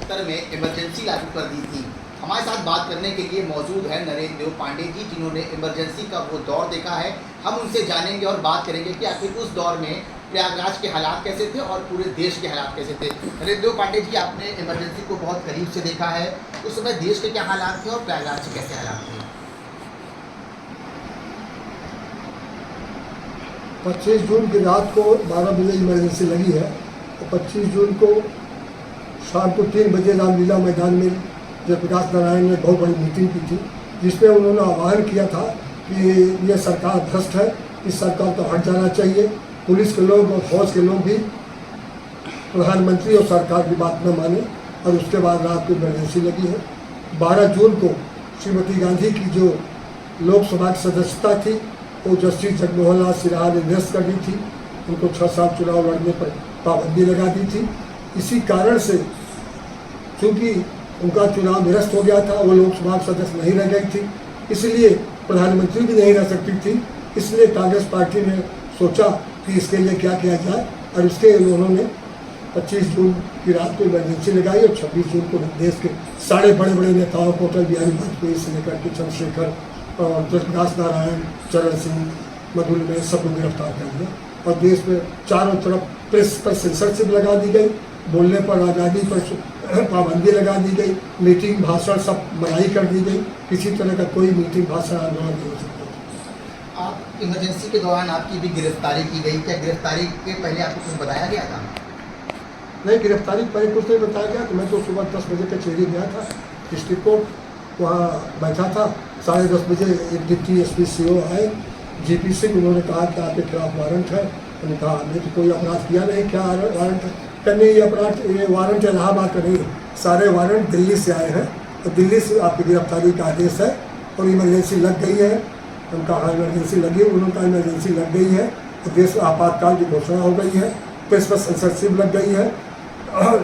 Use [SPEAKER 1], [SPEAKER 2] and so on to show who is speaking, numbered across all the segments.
[SPEAKER 1] 1970 में इमरजेंसी लागू कर दी थी। हमारे साथ बात करने के लिए मौजूद है नरेंद्र देव पांडे जी, जिन्होंने इमरजेंसी का वो दौर देखा है। हम उनसे जानेंगे और बात करेंगे कि आखिर उस दौर में प्रयागराज के हालात कैसे थे और पूरे देश के हालात कैसे थे। नरेंद्र देव पांडे जी, आपने इमरजेंसी को बहुत करीब से देखा है। उस समय देश के क्या हालात थे और प्रयागराज के कैसे हालात थे?
[SPEAKER 2] 25 जून की रात को 12 बजे इमरजेंसी लगी है और 25 जून को शाम को 3 बजे रामलीला मैदान में जयप्रकाश नारायण ने बहुत बड़ी मीटिंग की थी, जिसमें उन्होंने आह्वान किया था कि यह सरकार भ्रष्ट है, इस सरकार को हट जाना चाहिए। पुलिस के लोग और फौज के लोग भी प्रधानमंत्री और सरकार की बात न माने और उसके बाद रात को इमरजेंसी लगी है। 12 जून को श्रीमती गांधी की जो लोकसभा की सदस्यता थी वो जस्टिस जगमोहन लाल सिन्हा ने निरस्त कर दी थी। उनको 6 साल चुनाव लड़ने पर पाबंदी लगा दी थी। इसी कारण से चूँकि उनका चुनाव निरस्त हो गया था, वो लोकसभा सदस्य नहीं रह गई थी, इसलिए प्रधानमंत्री भी नहीं रह सकती थी। इसलिए कांग्रेस पार्टी ने सोचा कि इसके लिए क्या किया जाए और उसके उन्होंने 25 जून की रात को इमरजेंसी लगाई और 26 जून को देश के सारे बड़े बड़े नेताओं को, अटल बिहारी वाजपेयी से लेकर के चंद्रशेखर और जयप्रकाश नारायण, चरण सिंह, मधुलिका, सबको गिरफ्तार कर दिया और देश में चारों तरफ प्रेस पर सेंसरशिप लगा दी गई, बोलने पर आज़ादी पर पाबंदी लगा दी गई, मीटिंग भाषण सब मनाही कर दी गई। किसी तरह का कोई मीटिंग भाषण आंदोलन नहीं हो सकता।
[SPEAKER 1] आप इमरजेंसी के दौरान आपकी भी गिरफ्तारी की गई, क्या गिरफ्तारी के पहले आपको कुछ बताया गया था?
[SPEAKER 2] नहीं, गिरफ्तारी पहले कुछ नहीं बताया गया। तो मैं तो सुबह 10 बजे कचहरी गया था, डिस्ट्रिक्ट कोर्ट, वहाँ बैठा था। 10:30 बजे एक डिप्टी एसपी CO आए, GP सिंह, उन्होंने कहा कि आपके खिलाफ वारंट है। उन्होंने कहा हमने तो कोई अपराध किया नहीं, क्या वारंट है? कहने ये अपराध, ये वारंट इलाहाबाद का नहीं है, सारे वारंट दिल्ली से आए हैं और दिल्ली से आपकी गिरफ्तारी का आदेश है और इमरजेंसी लग गई है। उनका हाँ इमरजेंसी लगी, उन्होंने कहा इमरजेंसी लग गई है और देश में आपातकाल की घोषणा हो गई है, प्रेस पर सेंसरशिप लग गई है,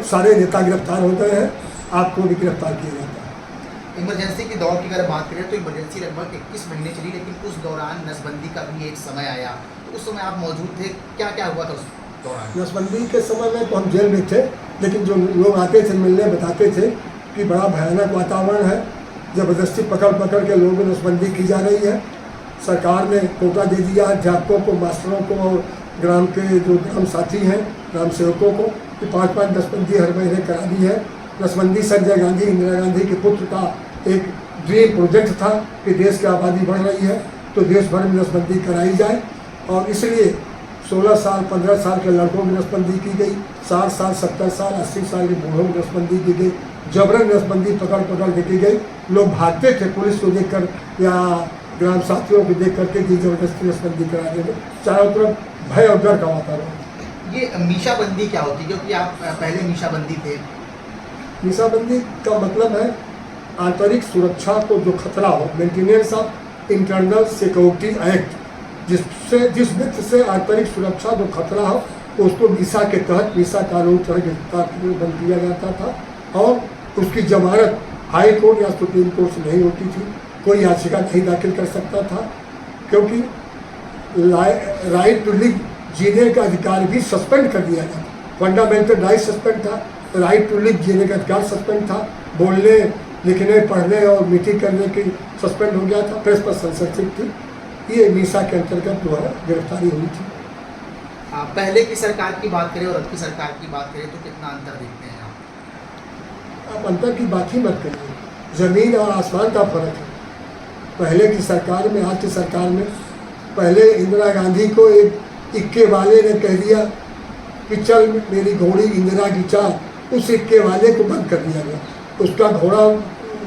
[SPEAKER 2] सारे नेता गिरफ्तार हो गए हैं, आपको भी गिरफ्तार किया जाता है।
[SPEAKER 1] इमरजेंसी के दौर की अगर बात करें तो इमरजेंसी लगभग 21 महीने चली, लेकिन उस दौरान नसबंदी का भी एक समय आया। तो उस समय आप मौजूद थे, क्या क्या हुआ था उस दौरान?
[SPEAKER 2] नसबंदी के समय में तो हम जेल में थे, लेकिन जो लोग आते थे मिलने बताते थे कि बड़ा भयानक वातावरण है, ज़बरदस्ती पकड़ पकड़ के लोगों में नसबंदी की जा रही है। सरकार ने कोटा दे दिया अध्यापकों को, मास्टरों को और ग्राम के जो ग्राम साथी हैं, ग्राम सेवकों को, कि 5-5 नसबंदी हर महीने करा दी है। नसबंदी संजय गांधी, इंदिरा गांधी के पुत्र का एक ड्रीम प्रोजेक्ट था कि देश की आबादी बढ़ रही है तो देश भर में नसबंदी कराई जाए और इसलिए 16 साल 15 साल के लड़कों की नसबंदी की गई, 60 साल 70 साल 80 साल के बूढ़ों की नसबंदी की गई, जबरन नसबंदी पकड़ पकड़ के की गई। लोग भागते थे पुलिस को देखकर या ग्राम साथियों को देख करके कि जबरदस्ती नसबंदी करा देंगे। चारों तरफ भय और डर का वातावरण।
[SPEAKER 1] ये मीशाबंदी क्या होती है, क्योंकि आप पहले मीशाबंदी थे?
[SPEAKER 2] मीशाबंदी का मतलब है आंतरिक सुरक्षा को जो खतरा हो, maintenance of internal security act, जिस व्यक्ति से आंतरिक सुरक्षा को खतरा हो उसको मीसा के तहत, मीसा कानून तहत गिरफ्तार बंद किया जाता था और उसकी जमानत हाई कोर्ट या सुप्रीम कोर्ट से नहीं होती थी। कोई याचिका नहीं दाखिल कर सकता था क्योंकि राइट टू लिव, जीने का अधिकार भी सस्पेंड कर दिया गया। फंडामेंटल राइट सस्पेंड था, राइट टू लिव जीने का अधिकार सस्पेंड था, बोलने लिखने पढ़ने और मीटिंग करने की सस्पेंड हो गया था, प्रेस पर सेंसरशिप थी। ये मीसा के अंतर्गत जो है गिरफ्तारी हुई थी।
[SPEAKER 1] पहले की सरकार की बात करें और अब की सरकार की बात करें तो कितना अंतर देखते हैं आप?
[SPEAKER 2] आप अंतर की बात ही मत करिए, ज़मीन और आसमान का फर्क है। पहले की सरकार में, आज की सरकार में, पहले इंदिरा गांधी को एक इक्के वाले ने कह दिया कि चल मेरी घोड़ी इंदिरा की चाल, उस इक्के वाले को बंद कर दिया गया, उसका घोड़ा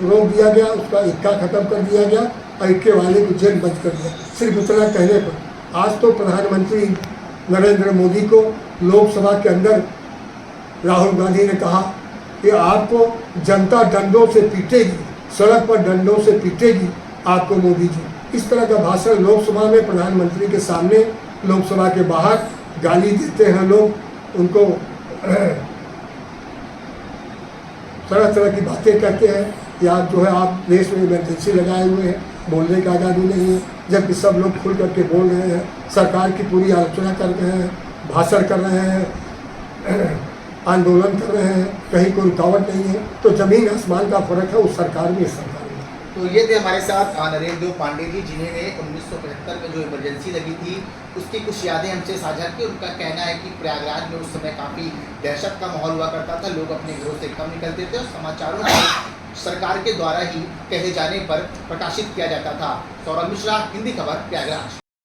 [SPEAKER 2] रोक दिया गया, उसका इक्का खत्म कर दिया गया और इक्के वाले को जेल बंद कर दिया, सिर्फ उतना कहने पर। आज तो प्रधानमंत्री नरेंद्र मोदी को लोकसभा के अंदर राहुल गांधी ने कहा कि आपको जनता डंडों से पीटेगी, सड़क पर डंडों से पीटेगी आपको मोदी जी। इस तरह का भाषण लोकसभा में प्रधानमंत्री के सामने, लोकसभा के बाहर गाली देते हैं लोग, उनको तरह तरह की बातें कहते हैं कि आप जो है आप देश में इमरजेंसी लगाए हुए हैं, बोलने का आज़ादी नहीं है, जबकि सब लोग खुल करके बोल रहे हैं, सरकार की पूरी आलोचना कर रहे हैं, भाषण कर रहे हैं। आंदोलन कर रहे हैं, कहीं कोई रुकावट नहीं है। तो ज़मीन आसमान का फ़र्क है उस सरकार में, इस सरकार में।
[SPEAKER 1] तो ये थे हमारे साथ नरेंद्र देव पांडे जी, जिन्होंने 1975 में जो इमरजेंसी लगी थी उसकी कुछ यादें हमसे साझा की। उनका कहना है कि प्रयागराज में उस समय काफ़ी दहशत का माहौल हुआ करता था, लोग अपने घरों से कम निकलते थे और समाचारों को सरकार के द्वारा ही कहे जाने पर प्रकाशित किया जाता था। सौरभ मिश्रा, हिंदी खबर, प्रयागराज।